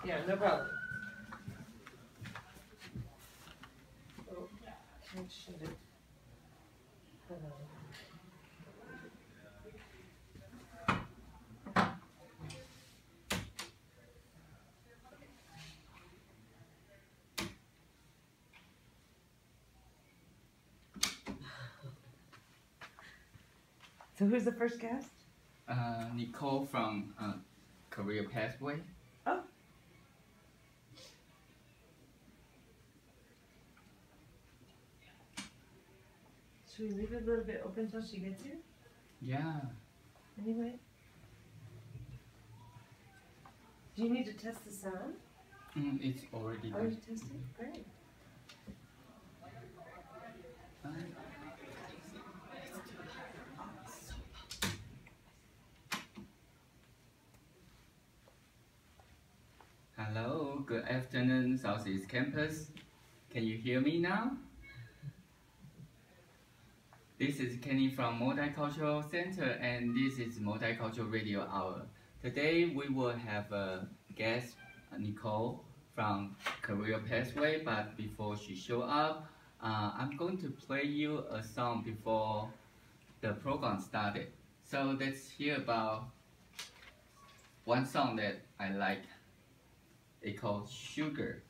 Yeah, no problem. Oh, can't shut it. Hold on. So who's the first guest? Nicole from Career Pathway. Oh. Should we leave it a little bit open until she gets here? Yeah. Anyway. Do you need to test the sound? It's already done. Already tested? Great. Hello, good afternoon, Southeast Campus. Can you hear me now? This is Kenny from Multicultural Center, and this is Multicultural Radio Hour. Today we will have a guest, Nicole from Career Pathway, but before she show up, I'm going to play you a song before the program started. So let's hear about one song that I like. It's called Sugar.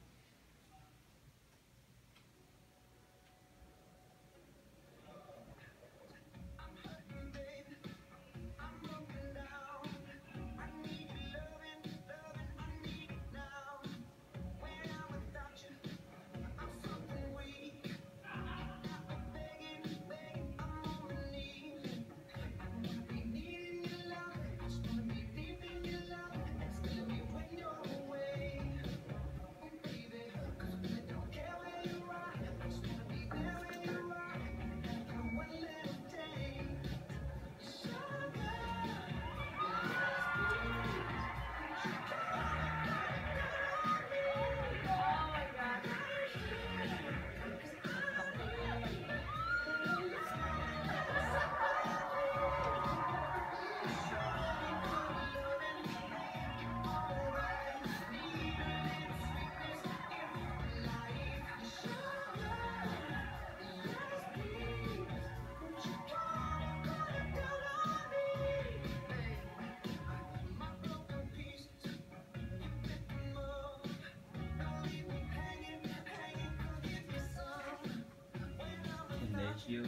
Can they hear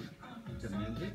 the music?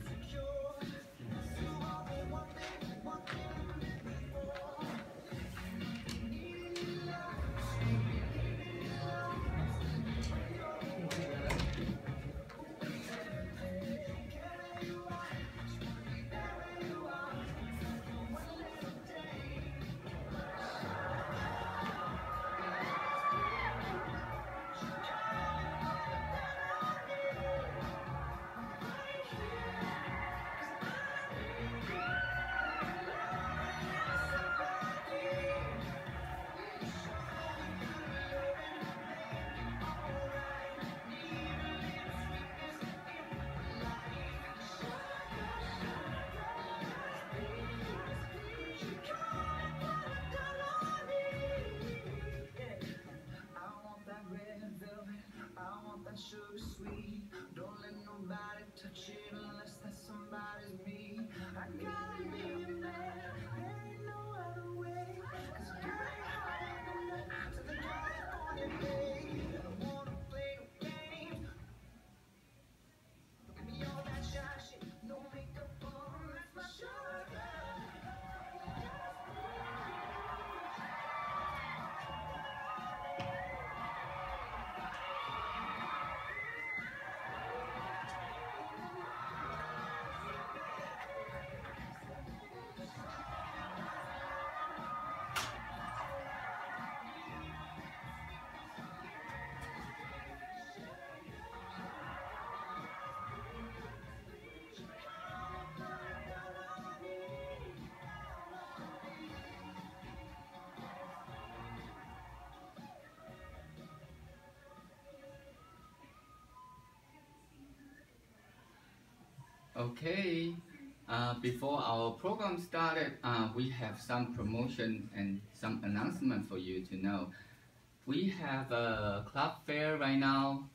Sugar sweet, don't let nobody touch it unless that somebody's me. I gotta be a man, there ain't no other way. 'Cause girl, you're hot on the night to the California day. I don't wanna play no games. Give me all that shy shit, no makeup on, that's my sugar. Okay, Before our program started, we have some promotion and some announcement for you to know. We have a club fair right now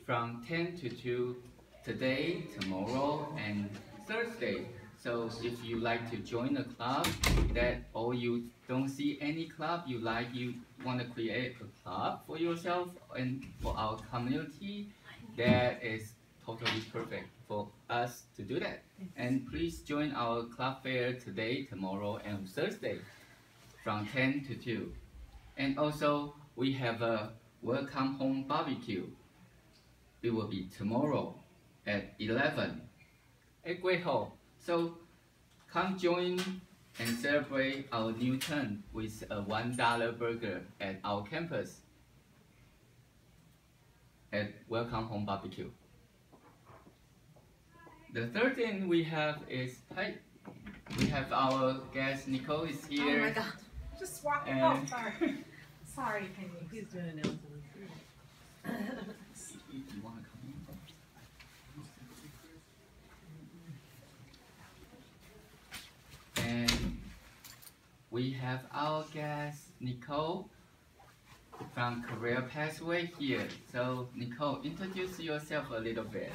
from 10 to 2 today, tomorrow, and Thursday. So if you like to join a club that or you don't see any club you like, you want to create a club for yourself and for our community, that is totally perfect for us to do that. And please join our club fair today, tomorrow, and Thursday from 10 to 2. And also, we have a welcome home barbecue. It will be tomorrow at 11 at Great Hall. So come join and celebrate our new turn with a $1 burger at our campus at Welcome Home Barbecue. The third thing we have is, we have our guest Nicole is here. Oh my god, just walking. Oh, sorry. Sorry, Kenny. He's doing announcements. You want to come in? And we have our guest Nicole from Career Pathway here. So Nicole, introduce yourself a little bit.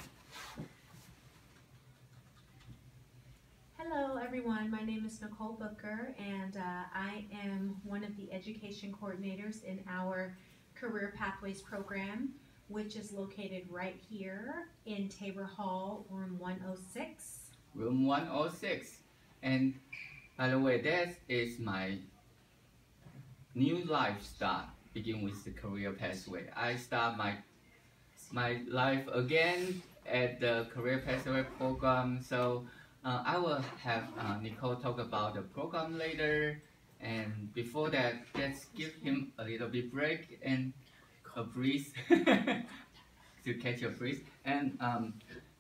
Hello, everyone. My name is Nicole Booker, and I am one of the education coordinators in our Career Pathways program, which is located right here in Tabor Hall, room 106. Room 106. And by the way, that is my new life start, begin with the Career Pathway. I start my life again at the Career Pathway program. So I will have Nicole talk about the program later. And before that, let's give him a little bit break and a breeze to catch your breath. And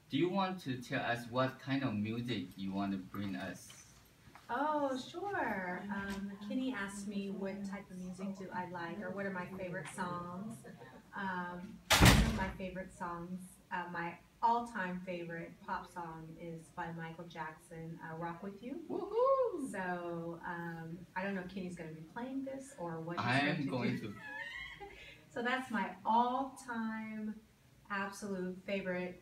do you want to tell us what kind of music you want to bring us? Oh, sure. Kenny asked me what type of music do I like, or what are my favorite songs. One of my favorite songs, my all-time favorite pop song is by Michael Jackson, Rock With You. Woohoo! So, I don't know if Kenny's going to be playing this or what he's I am going do. to. So that's my all-time absolute favorite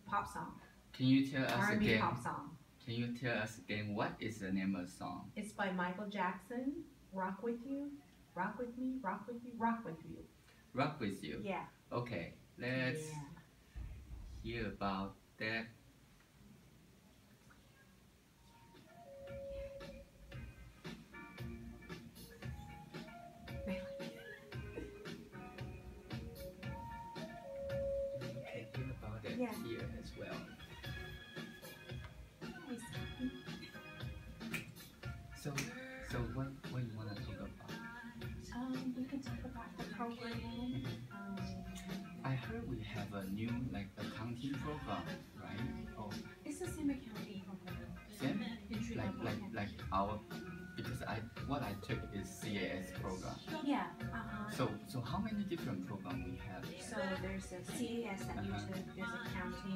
pop song, Can you tell us R&B again? pop song. Can you tell us again what is the name of the song? It's by Michael Jackson, Rock With You, Rock With Me, Rock With You, Rock With You. Rock With You. Yeah. Okay, let's hear about that. You can hear about it Yeah. here as well. So what you want to talk about? We can talk about the program. I heard we have a new accounting program, right? Oh, It's the same accounting program. same? Entry Like level accounting. like our, because what I took is CAS program. Yeah. So how many different programs we have? So there's the CAS that you took, there's accounting,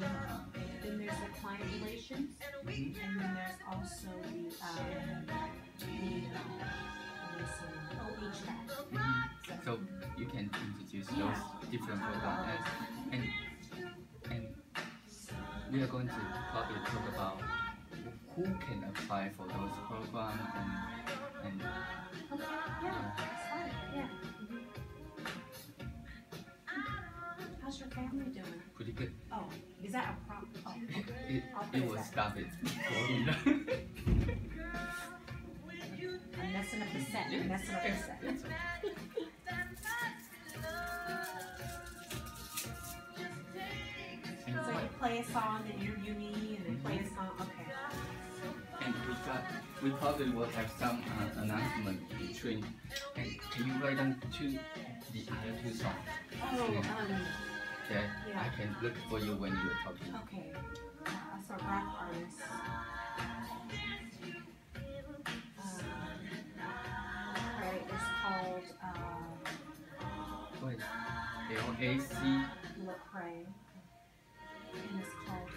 then there's the client relations, Mhm. and then there's also the HVAC. Mhm. So you can introduce those different programs and we are going to probably talk about who can apply for those programs and Okay, yeah, that's fine, yeah. How's your family doing? pretty good. Oh, is that a problem? Oh, It, I'll put it it will back. stop it. I'm messing up the set, I'm messing up the set. That's okay. And So what- you play a song, then interview me, and then play a song, okay. And we probably will have some announcement between. And can you write down the other two songs Oh, that Yeah. I can look for you when you're talking? okay. So rock artist. Okay, it's called What? LAC. Lecrae, and it's called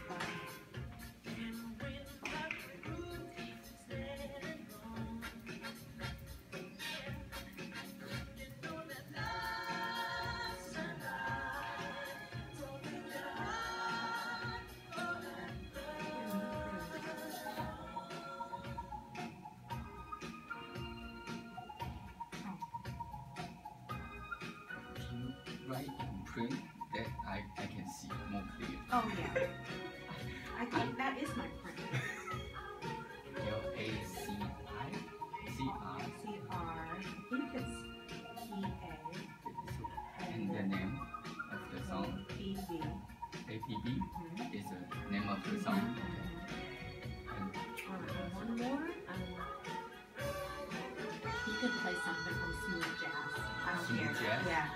try and print that I can see more clear. Oh yeah. I think that is my print. L-A-C-I? C-R? C-R. I think it's P-A. And the name of the song? A-P-B. A-P-B is the name of the song. And One more. You could play something from smooth jazz. I don't Smooth care. jazz? Yeah.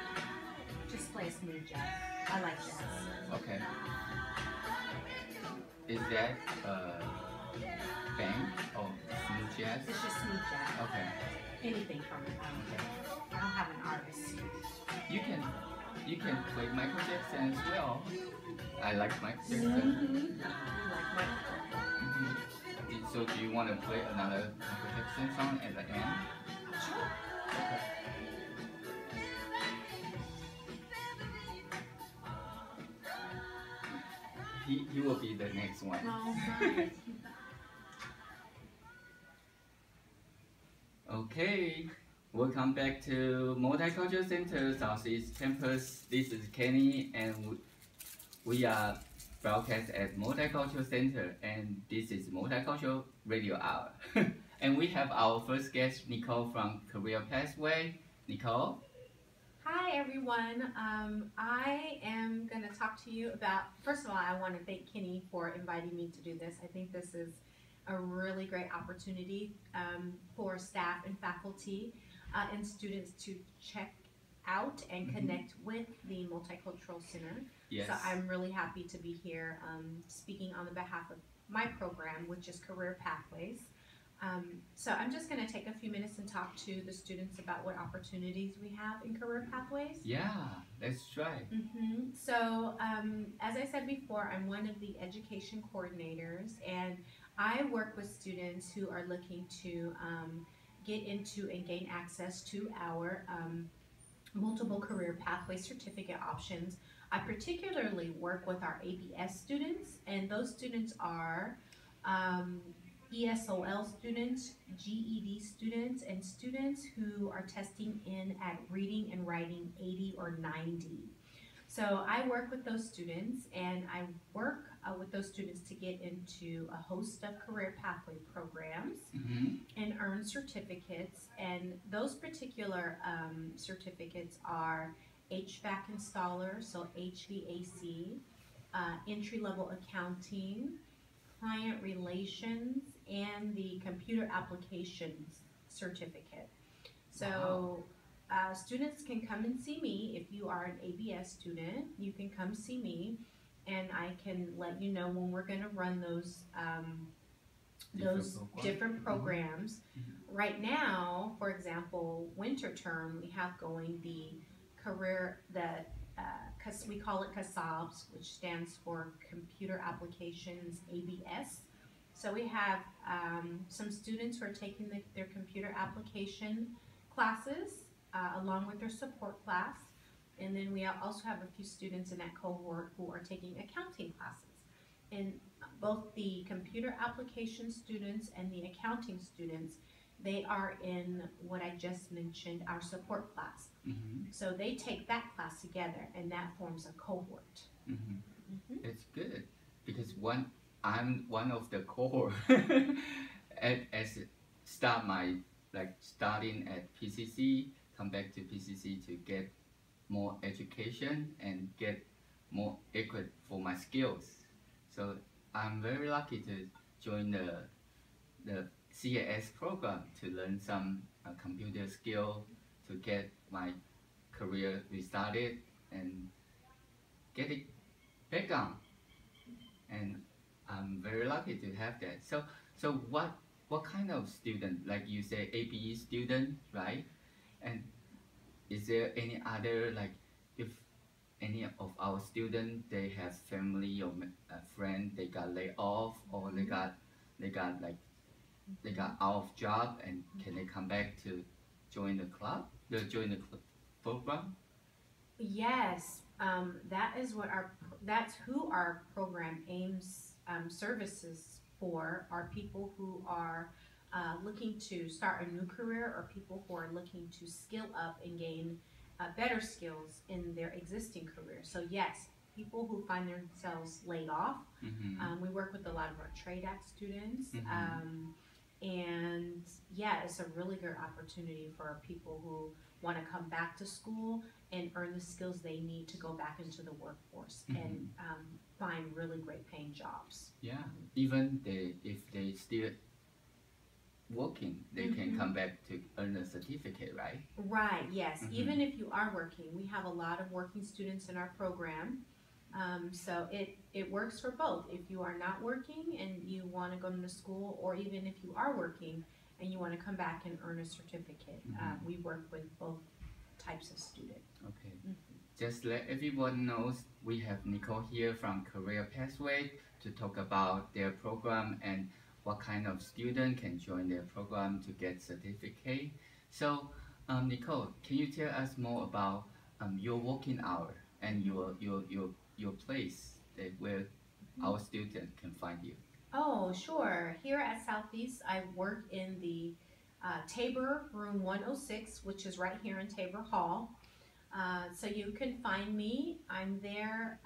Just play smooth jazz. I like jazz. okay. Is that band or smooth jazz? It's just smooth jazz. Okay. Anything from it. I don't care. I don't have an artist. You can play Michael Jackson as well. I like Michael Jackson. You like Michael? So do you want to play another Michael Jackson song at the end? Sure. Okay. He will be the next one. Oh, sorry. Okay, welcome back to Multicultural Center Southeast Campus. This is Kenny, and we are broadcast at Multicultural Center, and this is Multicultural Radio Hour. And we have our first guest, Nicole from Career Pathway. Nicole? Hi everyone. I am going to talk to you about, first of all, I want to thank Kenny for inviting me to do this. I think this is a really great opportunity for staff and faculty and students to check out and connect with the Multicultural Center. Yes. So I'm really happy to be here speaking on the behalf of my program, which is Career Pathways. So I'm just going to take a few minutes and talk to the students about what opportunities we have in Career Pathways. Yeah, let's try. So as I said before, I'm one of the education coordinators, and I work with students who are looking to get into and gain access to our multiple career pathway certificate options. I particularly work with our ABS students, and those students are ESOL students, GED students, and students who are testing in at reading and writing 80 or 90. So I work with those students, and I work with those students to get into a host of career pathway programs and earn certificates. And those particular certificates are HVAC installer, so HVAC, entry-level accounting, client relations, and the computer applications certificate. So students can come and see me. If you are an ABS student, you can come see me, and I can let you know when we're going to run those different programs. Right now, for example, winter term, we have going the career that we call it CASABS, which stands for Computer Applications ABS. So we have some students who are taking their computer application classes along with their support class. And then we also have a few students in that cohort who are taking accounting classes. And both the computer application students and the accounting students, they are in what I just mentioned, our support class. So they take that class together, and that forms a cohort. It's good because I'm one of the cohort as start my starting at PCC, come back to PCC to get more education and get more equity for my skills. So I'm very lucky to join the CAS program to learn some computer skill to get my career restarted and get it back on. And I'm very lucky to have that. So what kind of student, like you say ABE student, right? And is there any other, like if any of our students, they have family or friend, they got laid off, or they got out of job, and can they come back to join the club, program? Yes, that's who our program aims services for, are people who are looking to start a new career, or people who are looking to skill up and gain better skills in their existing career. So yes, people who find themselves laid off, we work with a lot of our trade act students. And yeah, it's a really good opportunity for people who want to come back to school and earn the skills they need to go back into the workforce and find really great paying jobs. Yeah, even if they still working, they can come back to earn a certificate, right? Right, yes. Even if you are working, we have a lot of working students in our program. So it works for both. If you are not working and you want to go to school, or even if you are working and you want to come back and earn a certificate, we work with both types of student. Okay. Just let everyone knows we have Nicole here from Career Pathway to talk about their program and what kind of student can join their program to get certificate. So, Nicole, can you tell us more about your working hour and your place that where our student can find you? Oh, sure. Here at Southeast, I work in the Tabor Room 106, which is right here in Tabor Hall. So you can find me. I'm there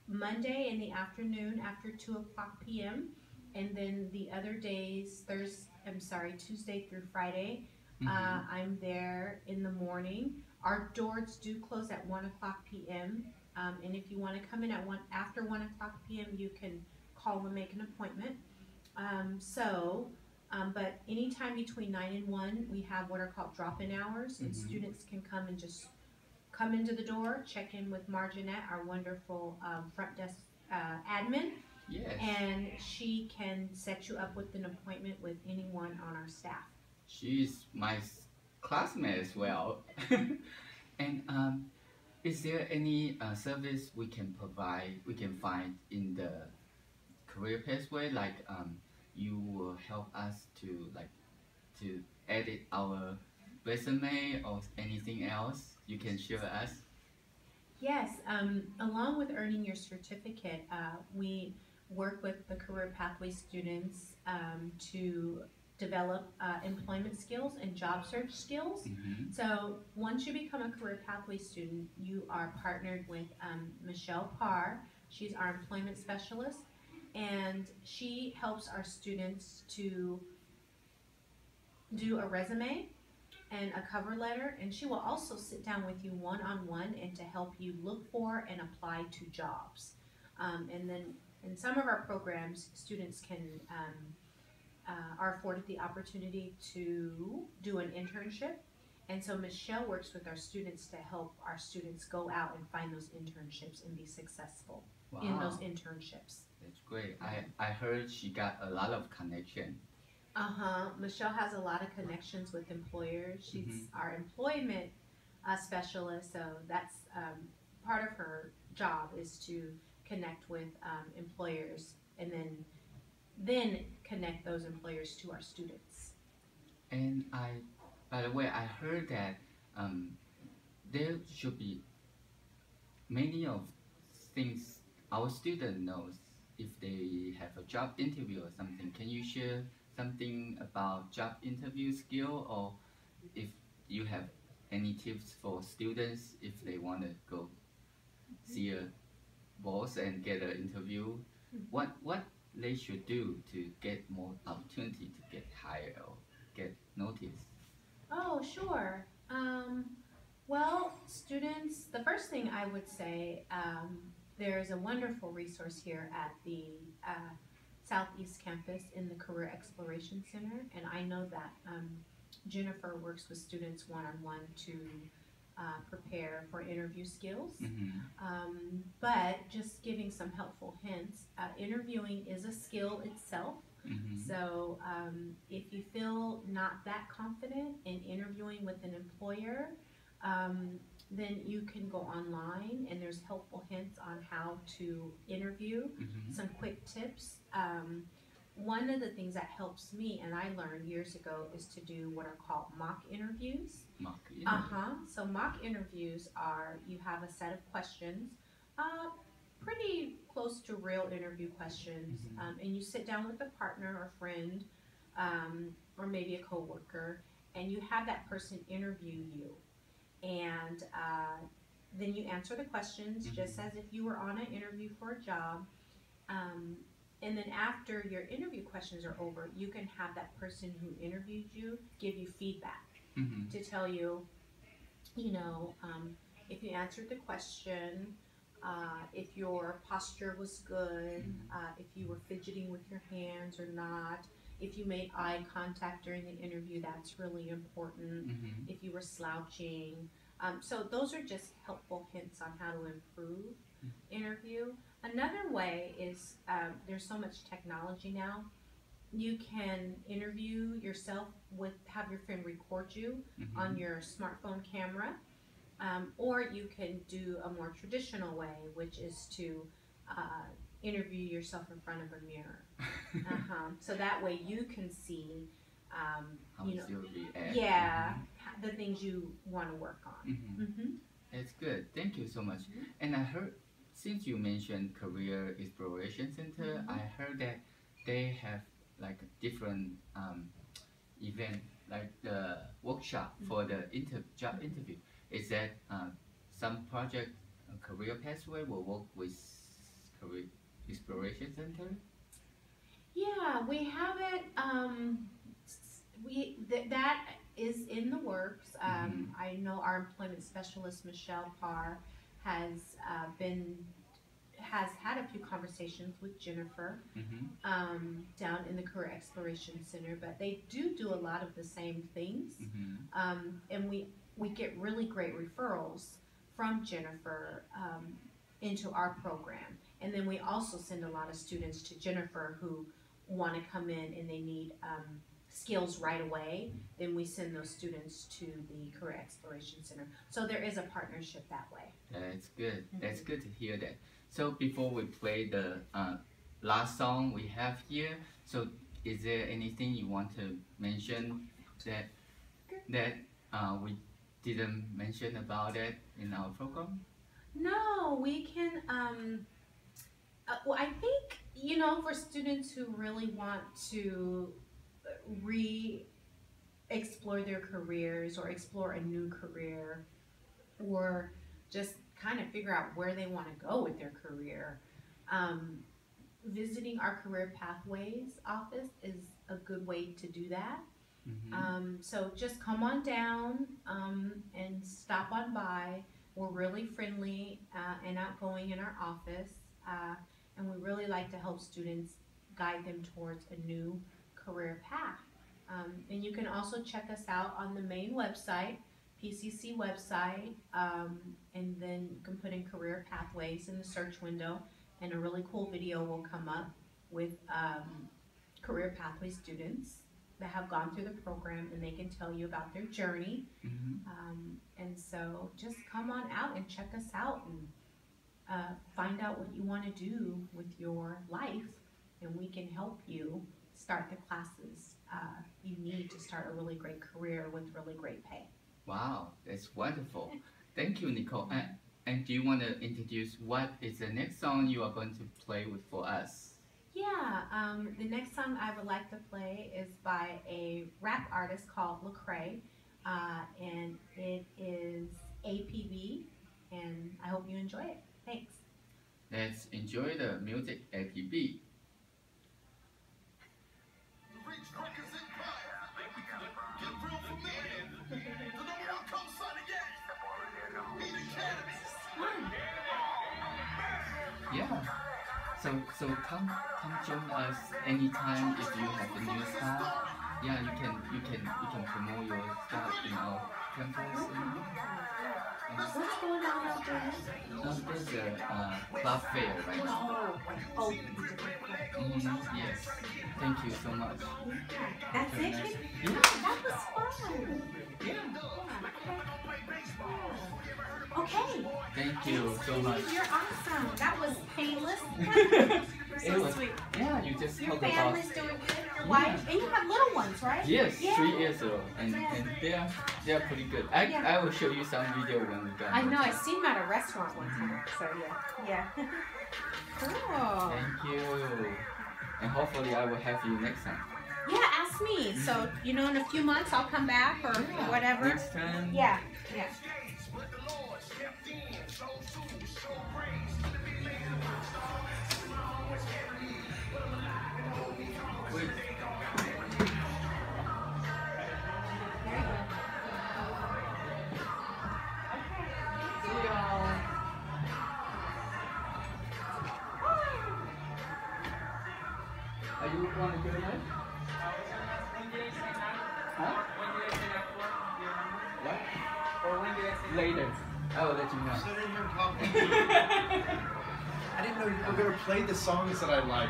Monday in the afternoon after 2:00 p.m. And then the other days, Tuesday through Friday, I'm there in the morning. Our doors do close at 1:00 p.m. And if you want to come in after 1:00 p.m., you can call and make an appointment. But anytime between 9 and 1, we have what are called drop-in hours, and students can come and just come into the door, check in with Marginette, our wonderful front desk admin. Yes. And she can set you up with an appointment with anyone on our staff. She's my classmate as well. And is there any service we can find in the Career Pathway? Like you will help us to edit our resume or anything else you can share with us? Yes, along with earning your certificate, we work with the Career Pathway students to develop employment skills and job search skills. So once you become a Career Pathway student, you are partnered with Michelle Parr. She's our employment specialist, and she helps our students to do a resume and a cover letter, and she will also sit down with you one-on-one and to help you look for and apply to jobs. And then in some of our programs, students are afforded the opportunity to do an internship. And so Michelle works with our students to help our students go out and find those internships and be successful in those internships. That's great. I heard she got a lot of connection. Michelle has a lot of connections with employers. She's our employment specialist, so that's part of her job is to connect with employers and then connect those employers to our students. And by the way, I heard that there should be many of things our student knows if they have a job interview or something. Can you share something about job interview skill, or if you have any tips for students if they want to go see a boss and get an interview? What they should do to get more opportunity to get hired or get noticed? Oh, sure. Well, students, the first thing I would say, there's a wonderful resource here at the Southeast Campus in the Career Exploration Center, and I know that Jennifer works with students one-on-one to prepare for interview skills. But just giving some helpful hints, interviewing is a skill itself. So if you feel not that confident in interviewing with an employer, then you can go online and there's helpful hints on how to interview, some quick tips. One of the things that helps me, and I learned years ago, is to do what are called mock interviews. Mock interview. So mock interviews are, you have a set of questions, pretty close to real interview questions, and you sit down with a partner or friend, or maybe a coworker, and you have that person interview you. and then you answer the questions just as if you were on an interview for a job. And then after your interview questions are over, you can have that person who interviewed you give you feedback to tell you, you know, if you answered the question, if your posture was good, if you were fidgeting with your hands or not, if you made eye contact during the interview, that's really important, if you were slouching. So those are just helpful hints on how to improve interview. Another way is there's so much technology now. You can interview yourself have your friend record you on your smartphone camera, or you can do a more traditional way, which is to interview yourself in front of a mirror. So that way you can see, you know, the things you want to work on. That's good. Thank you so much. And I heard, since you mentioned Career Exploration Center, I heard that they have like different event, like the workshop for the job interview. Is that some project career pathway will work with Career Exploration Center? Yeah, we have it. That is in the works. I know our employment specialist Michelle Parr has had a few conversations with Jennifer down in the Career Exploration Center, but they do a lot of the same things, and we get really great referrals from Jennifer into our program, and then we also send a lot of students to Jennifer who want to come in and they need skills right away. Then we send those students to the Career Exploration Center. So there is a partnership that way. That's good. That's good to hear that. So before we play the last song we have here, so is there anything you want to mention that we didn't mention about it in our program? No, we can. Well, I think, you know, for students who really want to explore their careers or explore a new career, or just kind of figure out where they want to go with their career, visiting our Career Pathways office is a good way to do that. So just come on down and stop on by. We're really friendly and outgoing in our office, and we really like to help students, guide them towards a new career path. And you can also check us out on the main website, PCC website, and then you can put in Career Pathways in the search window, and a really cool video will come up with Career Pathway students that have gone through the program, and they can tell you about their journey. And so just come on out and check us out and find out what you want to do with your life, and we can help you start the classes you need to start a really great career with really great pay. Wow, that's wonderful. Thank you, Nicole. And do you want to introduce what is the next song you are going to play with for us? Yeah, the next song I would like to play is by a rap artist called Lecrae, and it is APB, and I hope you enjoy it. Thanks. Let's enjoy the music, APB. Yeah. So come join us anytime if you have a new style. Yeah, you can promote your stuff in our campus. What's going on out there? There's a club fair right now. Oh, Yes. Thank you so much. that's it? Yeah. That was fun. Yeah. Okay. Thank you so much. You're awesome. That was painless. You're so sweet. Yeah, you just Your talk about. family's doing good. Your wife, and you have little ones, right? Yes, Yeah. 3 years old, and they're pretty good. I will show you some video when we're done. I know. I seen them at a restaurant one time. So yeah. Cool. Thank you, and hopefully I will have you next time. Yeah. Ask that's me. So, you know, in a few months I'll come back or whatever. Next time. Yeah, yeah. Wait. See y'all. Are you want to go ahead? Huh? What? Or when did I say Later. I will let you know. Sit in here and talk to me. I didn't know you were going to play the songs that I like.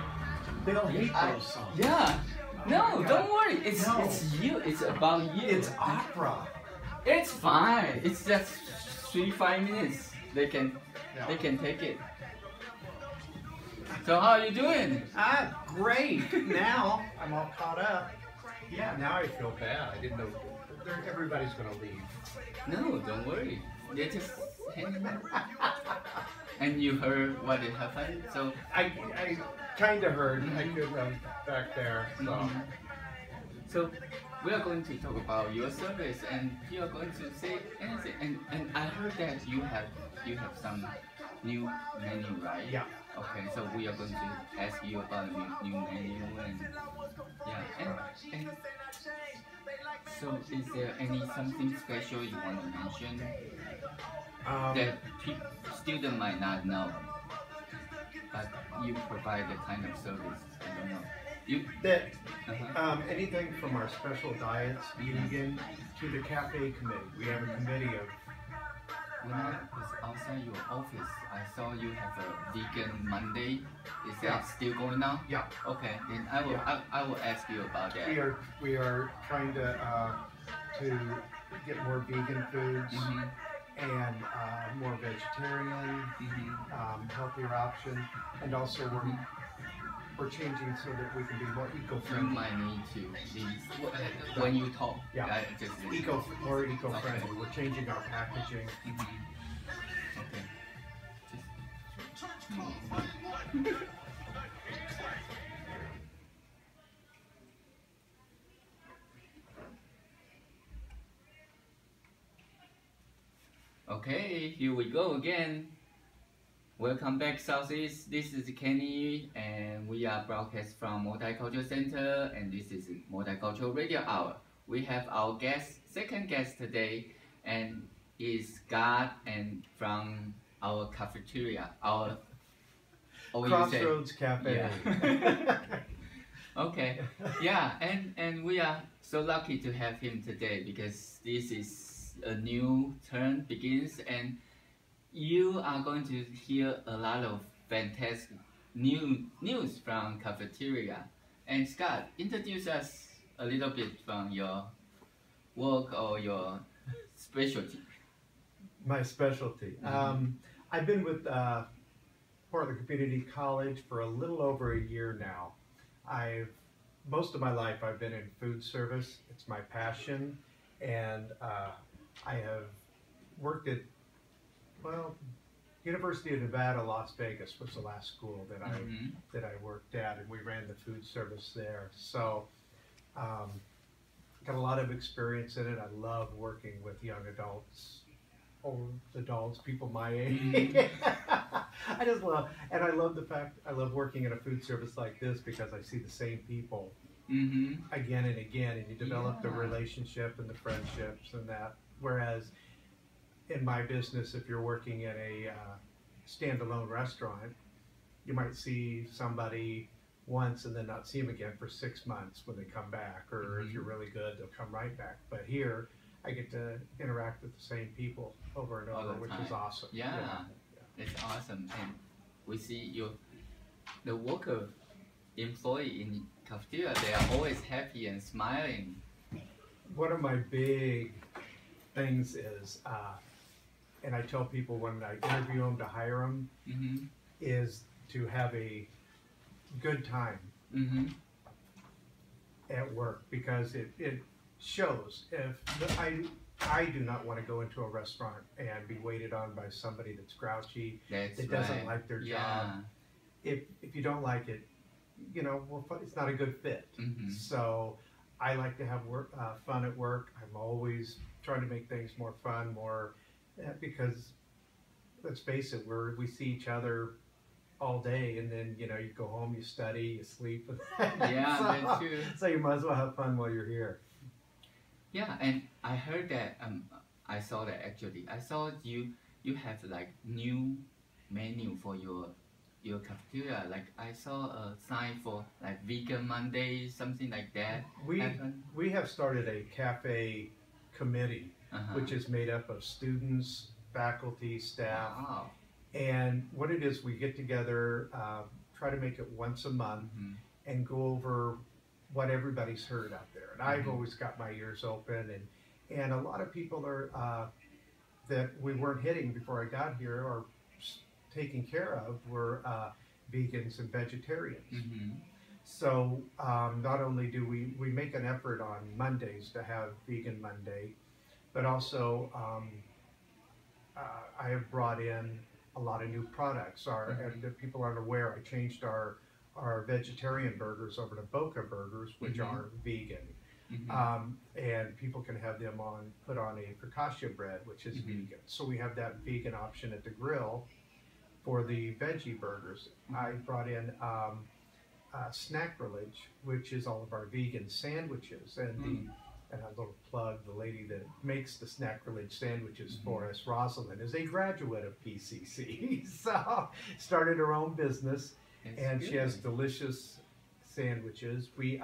They all hate those songs. Yeah. No, Yeah. don't worry. It's No. it's you. It's about you. It's opera. It's fine. It's just 3-5 minutes. They can take it. So how are you doing? Great. Now I'm all caught up. Yeah, now I feel bad. I didn't know everybody's going to leave. No, don't worry. They're just hanging out. And you heard what it happened, so I kind of heard. I could back there. So. So we are going to talk about your service, and you are going to say anything. And I heard that you have some new menu, right? Yeah. Okay, so we are going to ask you about the new menu and and so is there any something special you want to mention that student might not know, but you provide the kind of service? I don't know. You. Anything from our special diets, vegan, to the cafe committee. We have a committee of. When I was outside your office, I saw you have a vegan Monday. Is Yeah. that still going on? Yeah. Okay, then I will I will ask you about that. We are trying to get more vegan foods and more vegetarian, healthier options, and also we're changing so that we can be more You eco-friendly. might need to when you talk. Yeah. I just More eco-friendly. Okay. We're changing our packaging. Okay. Okay, here we go again. Welcome back, Southeast. This is Kenny, and we are broadcast from Multicultural Center, and this is Multicultural Radio Hour. We have our second guest today, and is Scott, and from our cafeteria, our Crossroads Cafe. Yeah. Okay, yeah, and we are so lucky to have him today because this is a new term begins, and you are going to hear a lot of fantastic news from cafeteria. And Scott, introduce us a little bit from your work or your specialty. My specialty. I've been with Portland Community College for a little over a year now. Most of my life I've been in food service. It's my passion, and I have worked at University of Nevada, Las Vegas was the last school that I worked at, and we ran the food service there. So got a lot of experience in it. I love working with young adults, old adults, people my age. I just love, and I love the fact I love working in a food service like this because I see the same people again and again, and you develop the relationship and the friendships and that. Whereas in my business, if you're working in a standalone restaurant, you might see somebody once and then not see them again for 6 months when they come back, or if you're really good, they'll come right back. But here, I get to interact with the same people over and over, which is awesome. Yeah, it's awesome. And we see the worker employee in cafeteria, they are always happy and smiling. One of my big things is, and I tell people when I interview them to hire them, is to have a good time at work, because it shows. If I do not want to go into a restaurant and be waited on by somebody that's grouchy, that doesn't like their job. If you don't like it, it's not a good fit. So I like to have fun at work. I'm always trying to make things more fun, because let's face it, we see each other all day, and then you go home, you study, you sleep. Yeah, that's true. So you might as well have fun while you're here. Yeah, and I heard that I saw that actually. I saw you have like new menu for your cafeteria. Like I saw a sign for like vegan Monday, something like that. We have started a cafe committee, Uh-huh. which is made up of students, faculty, staff, Wow. and what it is, we get together, try to make it once a month, Mhm. and go over what everybody's heard out there. And I've Mhm. always got my ears open, and a lot of people are that we weren't hitting before I got here or taking care of were vegans and vegetarians. Mhm. So not only do we make an effort on Mondays to have Vegan Monday, but also I have brought in a lot of new products. And if people aren't aware, I changed our vegetarian burgers over to Boca burgers, which Mhm. are vegan. Mhm. And people can have them put on a focaccia bread, which is Mhm. vegan. So we have that vegan option at the grill for the veggie burgers. I brought in Snackrillage, which is all of our vegan sandwiches, and a little plug, the lady that makes the Snackrillage sandwiches for us, Rosalind, is a graduate of PCC, so started her own business, That's and she has good. delicious sandwiches. We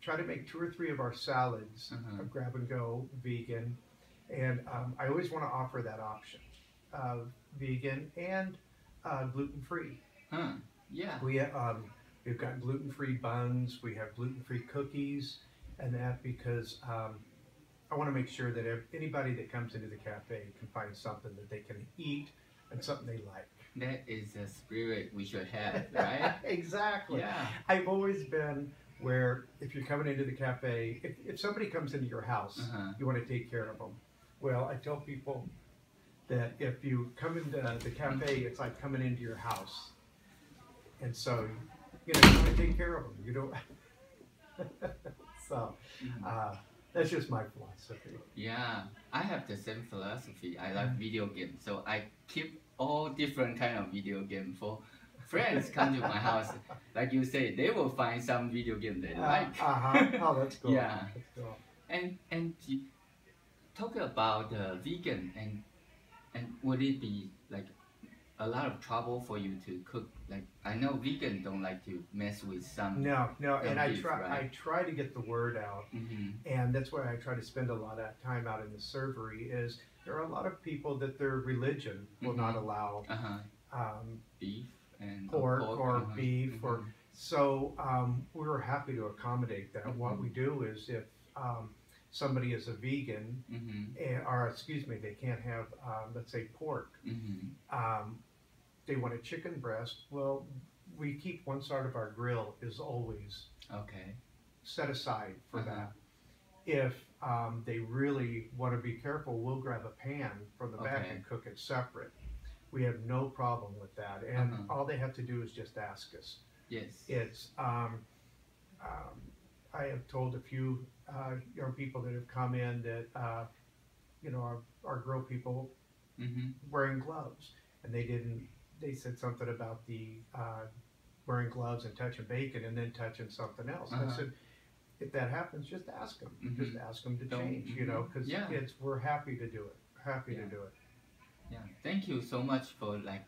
try to make 2 or 3 of our salads grab and go vegan, and I always want to offer that option of vegan and gluten free. Huh. Yeah. We've got gluten-free buns, we have gluten-free cookies, and that because I want to make sure that anybody that comes into the cafe can find something that they can eat and something they like. That is the spirit we should have, right? Exactly. Yeah. I've always been where if you're coming into the cafe, if somebody comes into your house, you want to take care of them. Well, I tell people that if you come into the cafe, it's like coming into your house. And so, you want to take care of them. You don't. So, that's just my philosophy. Yeah, I have the same philosophy. I like video games, so I keep all different kind of video game for friends come to my house. Like you say, they will find some video game they like. Oh, that's cool. Yeah. That's cool. And talk about vegan and would it be like a lot of trouble for you to cook? Like I know vegan don't like to mess with some. No, and I beef, try. right? I try to get the word out, and that's why I try to spend a lot of time out in the servery. Is there are a lot of people that their religion will not allow beef and pork or beef, or so we were happy to accommodate that. What we do is if somebody is a vegan, or excuse me, they can't have let's say pork. They want a chicken breast. Well, we keep one side of our grill is always set aside for that. If they really want to be careful, we'll grab a pan from the back and cook it separate. We have no problem with that, and all they have to do is just ask us. Yes. It's I have told a few young people that have come in that our grill people wearing gloves, and they said something about the wearing gloves and touching bacon and then touching something else. And I said, if that happens, just ask them. Just ask them to change, because we're happy to do it. Happy to do it. Yeah. Thank you so much for like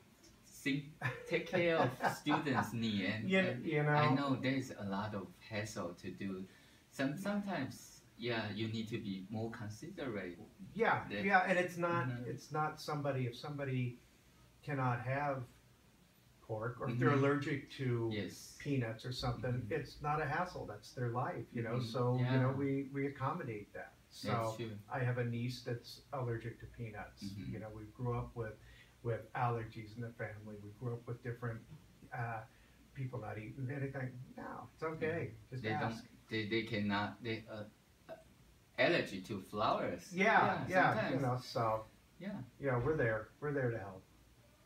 take care of students' need. And I know there's a lot of hassle to do. Sometimes you need to be more considerate. And it's not somebody, if somebody cannot have pork, or if they're allergic to peanuts or something, it's not a hassle. That's their life, So we accommodate that. So I have a niece that's allergic to peanuts. We grew up with allergies in the family. We grew up with different people not eating anything. No, it's okay. Just ask. They cannot. They allergy to flowers. Sometimes. So yeah, we're there. We're there to help.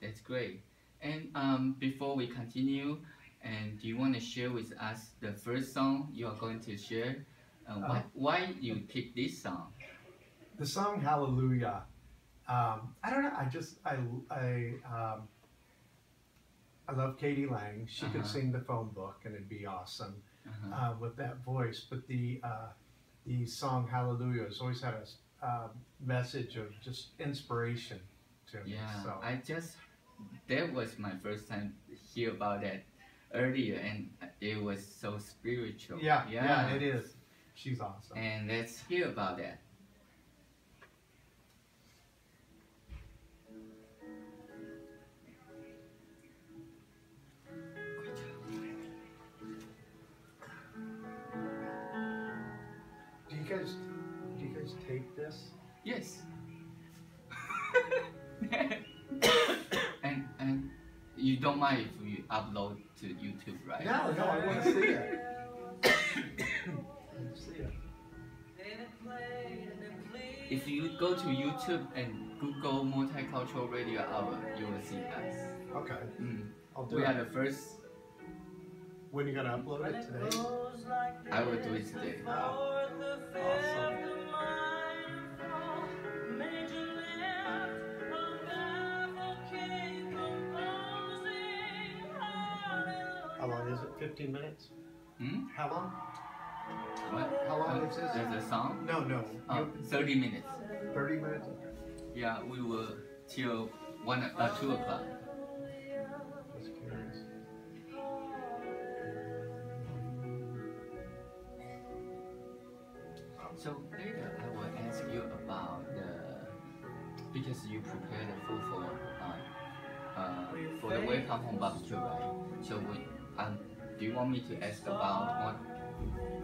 That's great. And before we continue, and do you want to share with us the first song you are going to share Why you pick this song? The song Hallelujah. I don't know. I love Katie Lang. She could sing the phone book, and it'd be awesome with that voice. But the song Hallelujah has always had a message of just inspiration to me. Yeah, So. that was my first time to hear about that earlier, and it was so spiritual. Yeah, it is. She's awesome. And let's hear about that. Do you guys tape this? Yes. and you don't mind if we upload to YouTube, right? No, I want to see it. I want to see it. If you go to YouTube and Google Multicultural Radio Hour, you will see us. Okay. I'll do We it. are the first. When are you gonna upload it today? I will do it today. Awesome. How long is it? 15 minutes? How long? What? How long is this? There's a song? No. 30 minutes. 30 minutes? Yeah, we will till 2 o'clock. Just curious. So later I will ask you about because you prepare the food for the welcome home barbecue, right? So do you want me to ask about what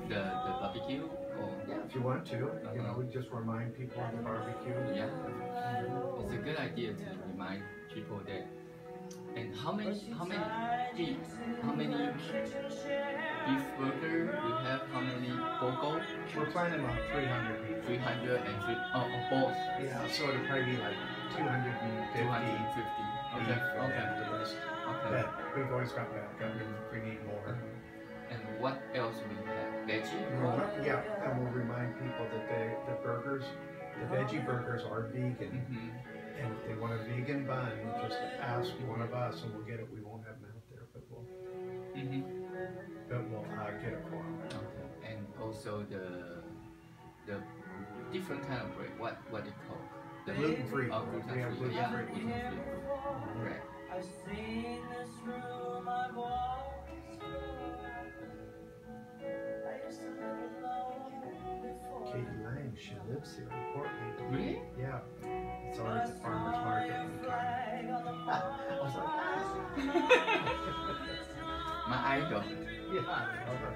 the barbecue or? Yeah, if you want to, we just remind people of the barbecue. Yeah, it's a good idea to remind people that. And how many beef burger we have? How many BOGO? We're planning about 300 people. 300 and both. Yeah, so it'll probably be like 250. 250. Okay. The rest. Okay. But we've always got backup if we need more. And what else we have? Veggie? Yeah, and we'll remind people that the veggie burgers are vegan. And if they want a vegan bun, just ask one of us and we'll get it. We won't have them out there, but we'll get it for them. Okay. And also the different kind of bread. What do you call? The Gluten-free. Oh, gluten-free. Yeah, gluten-free. Yeah, gluten-free bread. I've seen this room I've walked through. I used to live alone before. Katie Lang, she lives here in Portland. Really? Yeah. It's always at the farmer's market when we come. I was like, My idol. yeah, I love her.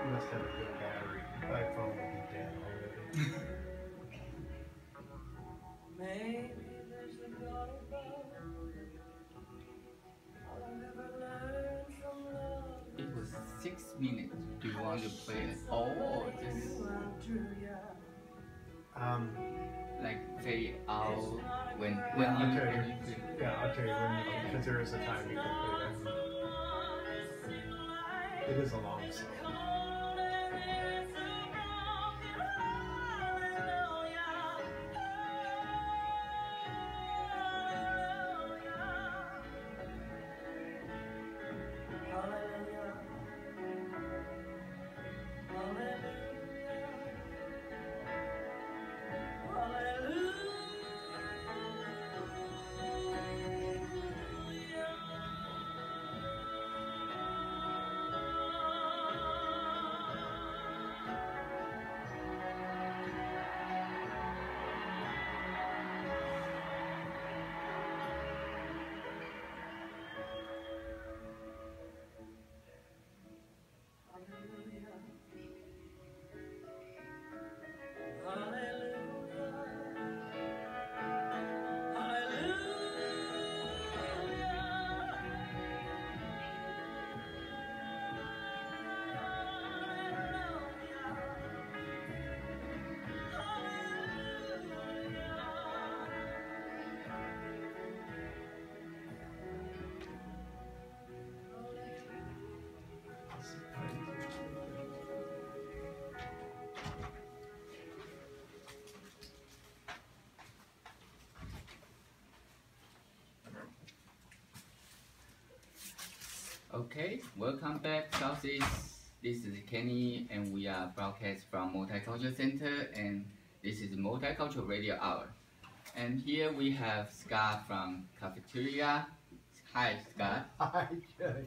You must have a good battery. My phone will be dead already. Maybe there's a God above. I'll never learn from love. It was 6 minutes. Do you want to play it all or just like fade out when you I'll tell you. when you play? Yeah, I'll tell you when, because there is a time you can play that. It is a long song. Okay, welcome back, Southeast. This is Kenny, and we are broadcast from Multicultural Center, and this is Multicultural Radio Hour. And here we have Scott from cafeteria. Hi, Scott. Hi, Jay.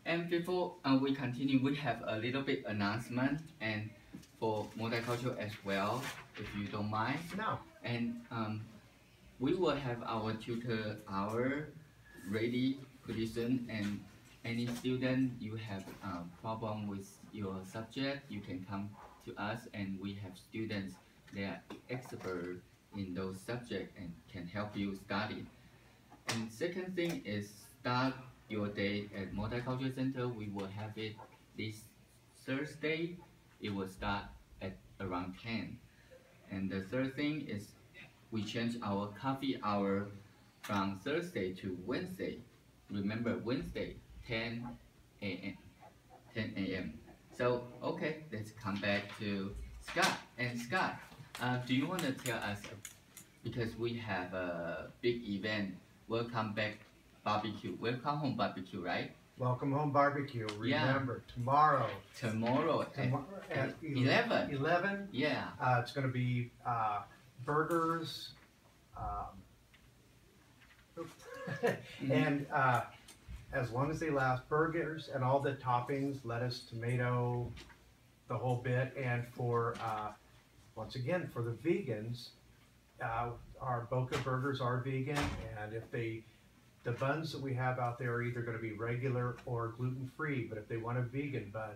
And before we continue, we have a little bit announcement and for multicultural as well, if you don't mind. No. And we will have our tutor hour ready pretty soon. And any student you have problem with your subject, you can come to us, and we have students they are expert in those subjects and can help you study. And second thing is start your day at Multicultural Center. We will have it this Thursday. It will start at around 10. And the third thing is we change our coffee hour from Thursday to Wednesday. Remember Wednesday, 10 a.m. 10 a.m. So okay, let's come back to Scott. And Scott, do you want to tell us, because we have a big event, Welcome Back Barbecue, Welcome Home Barbecue, right? Welcome Home Barbecue. Yeah. Remember, tomorrow At at 11. 11. Yeah. It's going to be burgers, and as long as they last, burgers and all the toppings, lettuce, tomato, the whole bit. And for once again, for the vegans, our Boca burgers are vegan, and if the buns that we have out there are either going to be regular or gluten-free, but if they want a vegan bun,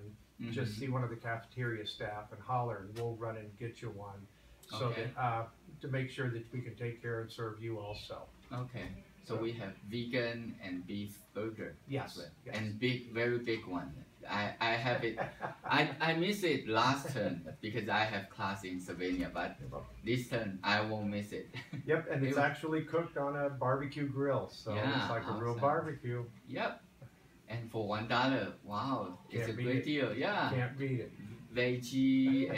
just see one of the cafeteria staff and holler, and we'll run and get you one, so Okay. that to make sure that we can take care and serve you also. Okay. So we have vegan and beef burger. Yes, as well. yes. And big, very big one. I have it. I miss it last term because I have class in Slovenia, but this term I won't miss it. Yep, and it's Ew. actually cooked on a barbecue grill, so Yeah, it's like a real awesome. barbecue. Yep. And for $1, wow, it's Can't a beat great it. deal. Yeah. Can't beat it. Veggie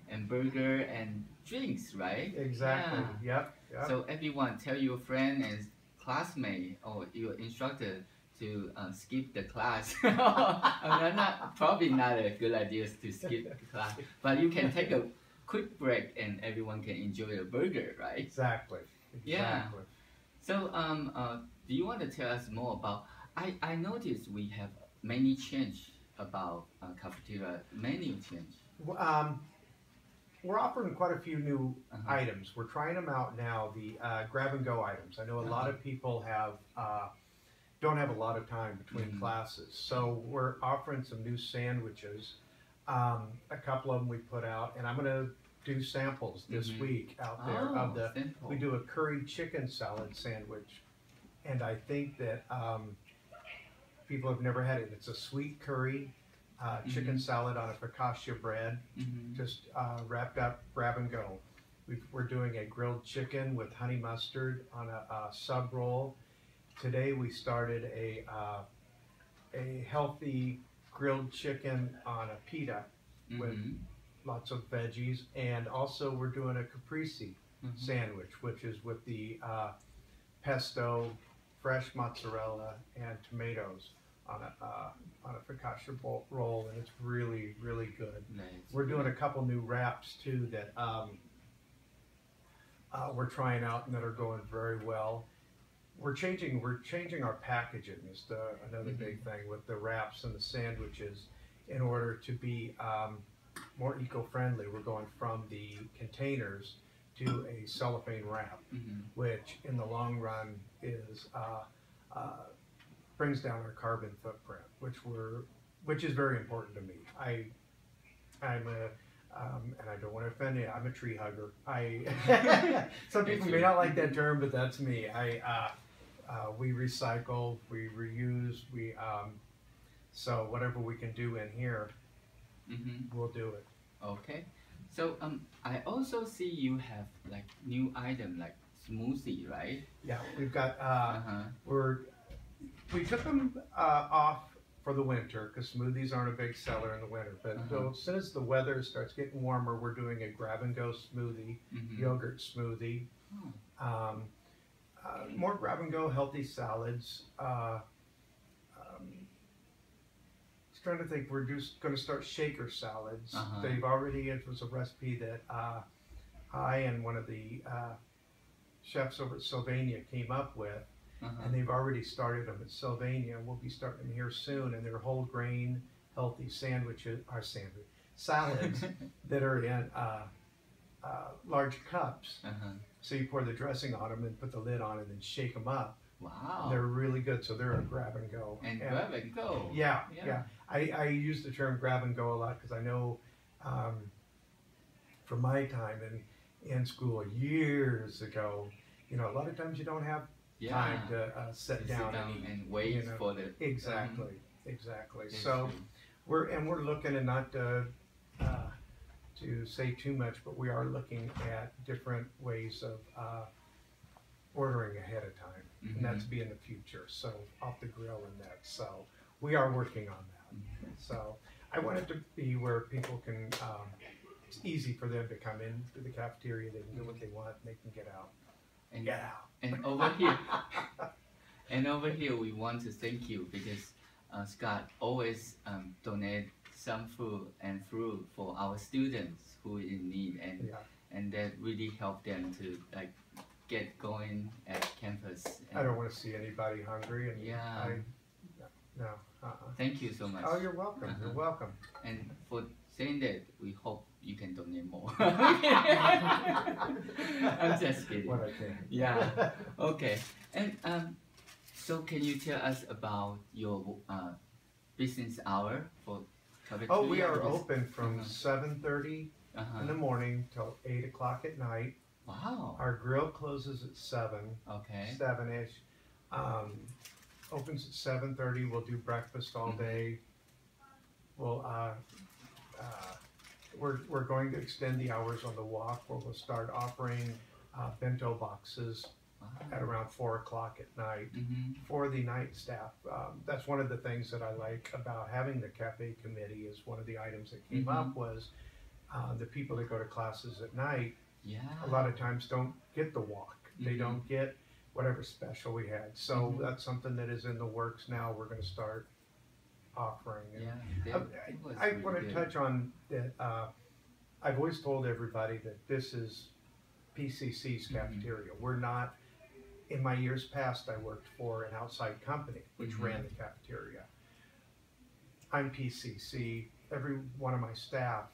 and burger and drinks, right? Exactly. Yeah. Yep. Yep. So everyone, tell your friend and classmate or your instructor to skip the class. Probably not a good idea to skip the class, but you can take a quick break and everyone can enjoy a burger, right? Exactly. Yeah. Exactly. So do you want to tell us more about? I noticed we have many change about cafeteria menu change. We're offering quite a few new Uh-huh. items. We're trying them out now, the grab and go items. I know a lot of people don't have a lot of time between classes. So we're offering some new sandwiches. A couple of them we put out, and I'm going to do samples this week out there of the. Simple. We do a curry chicken salad sandwich, and I think that people have never had it. It's a sweet curry chicken salad on a focaccia bread, just wrapped up, grab and go. We're doing a grilled chicken with honey mustard on a sub roll. Today we started a healthy grilled chicken on a pita with lots of veggies, and also we're doing a caprese sandwich, which is with the pesto, fresh mozzarella, and tomatoes on a focaccia roll, and it's really, really good. Nice. We're doing a couple new wraps too that we're trying out and that are going very well. We're changing our packaging is another big thing with the wraps and the sandwiches in order to be more eco-friendly. We're going from the containers to a cellophane wrap, which in the long run is brings down our carbon footprint, which is very important to me. I'm a and I don't want to offend you. I'm a tree hugger. Some people may not like that term, but that's me. We recycle, we reuse, so whatever we can do in here, we'll do it. Okay. So I also see you have like new item like smoothie, right? Yeah, we've got we took them off for the winter because smoothies aren't a big seller in the winter. But as soon as the weather starts getting warmer, we're doing a grab and go smoothie, yogurt smoothie, more grab and go healthy salads, trying to think. We're just going to start shaker salads. Uh-huh. They've already. It was a recipe that I and one of the chefs over at Sylvania came up with, Uh-huh. and they've already started them at Sylvania. We'll be starting them here soon, and they're whole grain, healthy salads that are in large cups. Uh-huh. So you pour the dressing on them and put the lid on and then shake them up. Wow. They're really good. So they're a grab and go. And grab and go. Yeah, Yeah. yeah. I use the term grab and go a lot because I know from my time in school years ago, you know, a lot of times you don't have time to sit down and eat. and wait you know. for the Exactly, exactly. That's So true. we're looking, and not to say too much, but we are looking at different ways of ordering ahead of time, and that's be in the future. So off the grill and that. So we are working on that. So I want it to be where people can. It's easy for them to come in to the cafeteria. They can get what they want, and they can get out. and Get out. and over here and over here we want to thank you because Scott always donate some food and fruit for our students who is in need, and Yeah. and that really help them to like get going at campus. I don't want to see anybody hungry, and Yeah. no. Thank you so much. Oh, you're welcome. You're welcome. And for saying that, we hope you can donate more. I'm just kidding. What I can. Yeah. Okay. And so can you tell us about your business hour for cafeteria? Oh, we are Because- open from 7:30 in Uh-huh. the morning till 8 o'clock at night. Wow. Our grill closes at 7, Okay. 7-ish. Opens at 7:30. We'll do breakfast all day. We'll we're going to extend the hours on the walk, where we'll start offering bento boxes at around 4 o'clock at night Mm-hmm. for the night staff. That's one of the things that I like about having the cafe committee. Is one of the items that came up was the people that go to classes at night Yeah. a lot of times don't get the walk. They don't get whatever special we had. So that's something that is in the works now. We're going to start offering. And Yeah. I want to touch on that. I've always told everybody that this is PCC's cafeteria. We're not. In my years past, I worked for an outside company which ran the cafeteria. I'm PCC. Every one of my staff,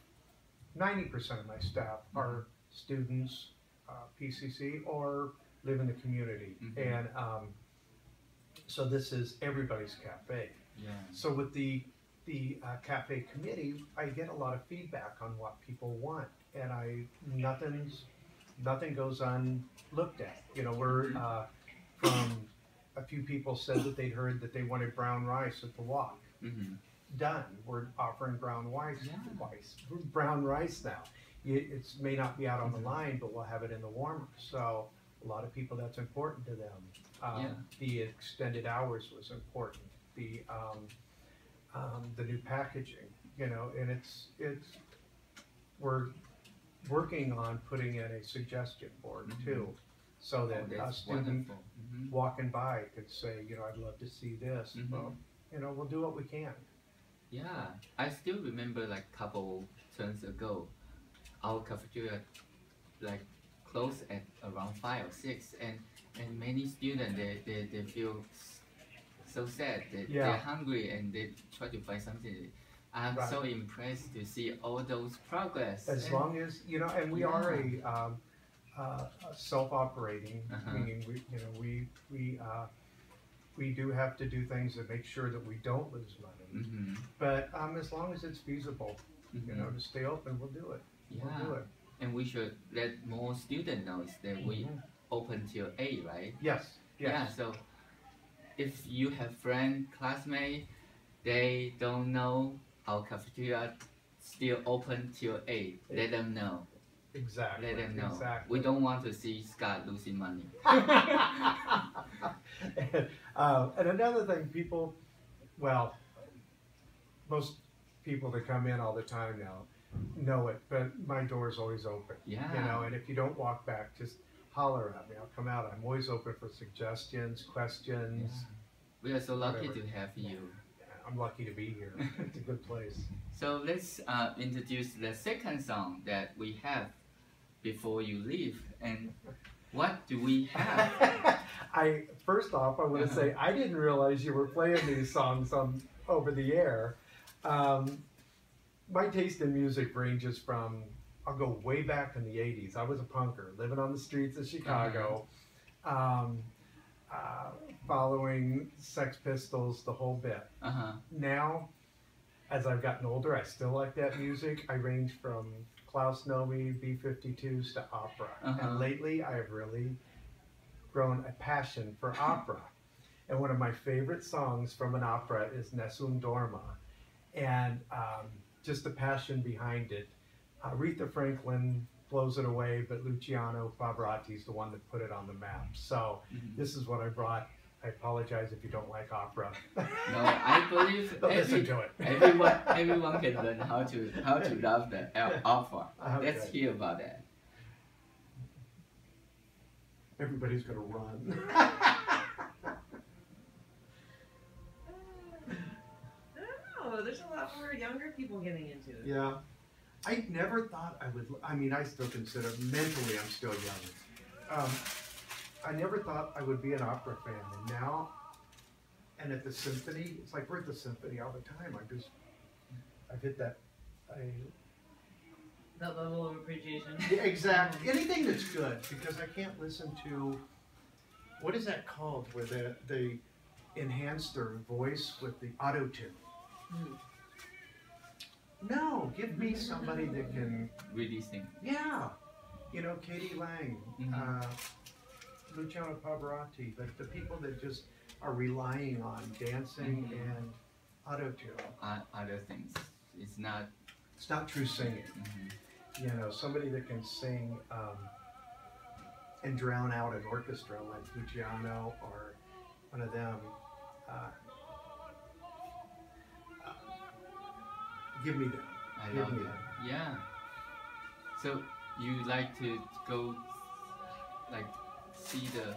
90% of my staff are students, PCC, or live in the community. And so this is everybody's cafe. Yeah. So with the cafe committee, I get a lot of feedback on what people want, and nothing goes unlooked at. You know, we're from a few people said that they'd heard that they wanted brown rice at the walk. Mm-hmm. Done. We're offering brown rice. Yeah. Brown rice now. It may not be out on the line, but we'll have it in the warmer. So a lot of people, that's important to them. The extended hours was important. The new packaging, you know, and we're working on putting in a suggestion board too, so that a that's student wonderful. walking by could say, you know, I'd love to see this. Well, you know, we'll do what we can. Yeah, I still remember like couple turns ago, our cafeteria like closed at around 5 or 6, and many students they feel so sad that they're hungry and they try to find something. I'm so impressed to see all those progress. As long as you know, and we are a self-operating, meaning we do have to do things to make sure that we don't lose money. But as long as it's feasible, you know, to stay open, we'll do it. We'll do it. And we should let more students know that we open till 8, right? Yes. Yeah, so if you have friend, classmate, they don't know our cafeteria still open till 8, let them know. Exactly. Let them know. Exactly. We don't want to see Scott losing money. And another thing, people, well, most people that come in all the time now know it, but my door is always open. Yeah. You know, and if you don't walk back, just holler at me. I'll come out. I'm always open for suggestions, questions. We are so lucky Whatever. to have you. I'm lucky to be here. It's a good place. So let's introduce the second song that we have before you leave. And what do we have? First off, I want to say I didn't realize you were playing these songs on over the air. My taste in music ranges from, I'll go way back in the 80s. I was a punker, living on the streets of Chicago, following Sex Pistols, the whole bit. Now, as I've gotten older, I still like that music. I range from Klaus Nomi, B-52s to opera. And lately, I have really grown a passion for opera. And one of my favorite songs from an opera is Nessun Dorma. And just the passion behind it. Aretha Franklin blows it away, but Luciano Pavarotti is the one that put it on the map. So this is what I brought. I apologize if you don't like opera. No, I believe listen to it. everyone can learn how to love the opera. Okay. Let's hear about that. Everybody's gonna run. I don't know. There's a lot more younger people getting into it. Yeah. I never thought I would, I mean, I still consider, mentally I'm still young. I never thought I would be an opera fan, and now, and at the symphony, it's like we're at the symphony all the time. I've hit that, That level of appreciation. yeah, exactly. Anything that's good, because I can't listen to, what is that called, where they enhance their voice with the auto-tune? No, give me somebody that can, Really sing. yeah, you know, Katie Lang, Luciano Pavarotti, but the people that just are relying on dancing and auto-tune. Other things. It's not. It's not true singing. You know, somebody that can sing and drown out an orchestra like Luciano or one of them. Give me that. I Give love me it. that. Yeah. So you like to go, like, see the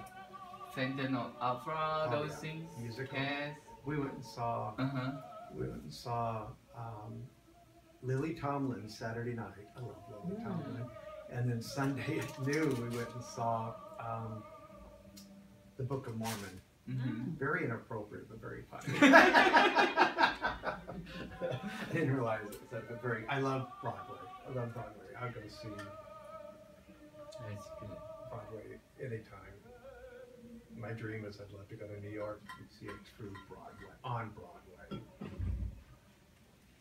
Phantom of Opera, those yeah. things? Musical. Cats? We went and saw. We went and saw Lily Tomlin Saturday night. I love Lily Tomlin. And then Sunday at noon we went and saw the Book of Mormon. Very inappropriate, but very funny. I didn't realize it was that, but very. I love Broadway. I love Broadway. I'll go see That's good. Broadway anytime. My dream is I'd love to go to New York and see a true Broadway, on Broadway.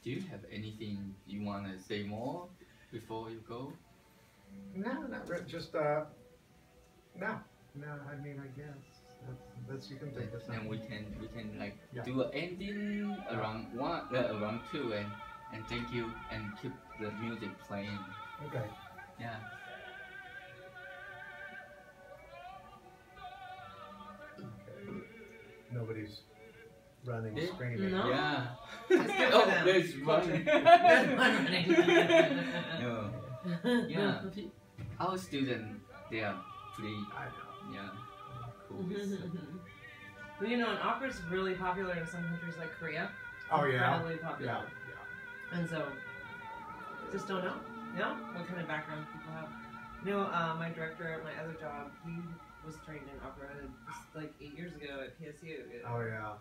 Do you have anything you want to say more before you go? No, not really. Just no. I mean, I guess that's you can take us. Then we can like Yeah. do an ending around around 2, and thank you, and keep the music playing. Okay. Yeah. Okay. Nobody's running, Yeah. screaming. No. Yeah. It's good for Oh, them. there's one. There's one running. No. Yeah. Our students, they are pretty. I know. Yeah. Cool. So, Well, you know, an opera is really popular in some countries like Korea. Oh yeah. Incredibly popular. Yeah. And so, just don't know, you know, what kind of background people have. You know, my director at my other job, he was trained in opera just like 8 years ago at PSU Oh yeah.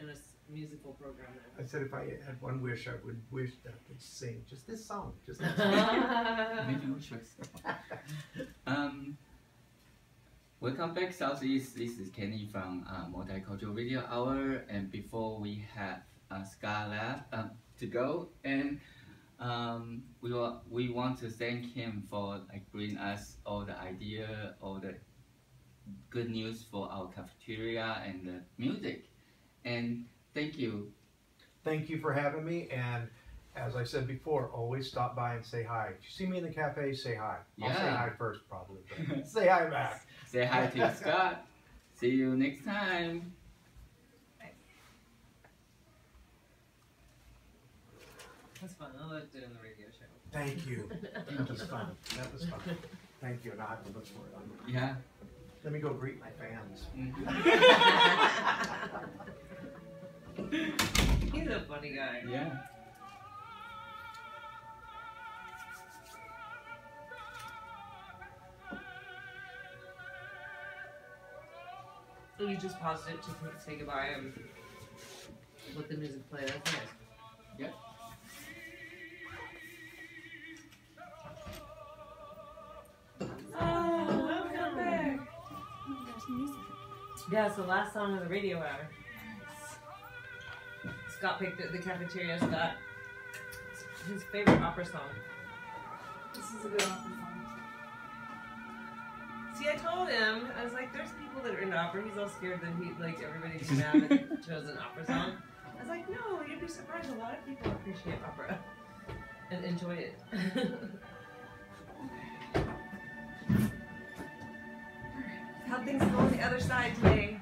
in a musical program. I said if I had one wish, I would wish that I could sing just this song, just this song. maybe we should stop. Welcome back, Southeast. This is Kenny from Multicultural Radio Hour, and before we have Sky Lab to go, and we want to thank him for like bringing us all the idea, all the good news for our cafeteria and the music, and thank you. Thank you for having me, and as I said before, always stop by and say hi. If you see me in the cafe, say hi. I'll say Yeah. hi first, probably, but say hi back. Say hi to Scott. See you next time. That's fun. I loved doing the radio show. Thank you. That was fun. That was fun. Thank you, and I have to look for it. Yeah. Let me go greet my fans. Mhm. He's a funny guy. Yeah. And you just paused it to say goodbye and let the music play. That's nice. Yep. Oh, welcome back. Yeah, it's the last song of the radio hour. Scott picked it, the cafeteria Scott. It's his favorite opera song. This is a good opera song. See, I told him, I was like, there's people that are into opera. He's all scared that everybody's mad that he chose an opera song. I was like, no, you'd be surprised. A lot of people appreciate opera and enjoy it. How'd things go on the other side today?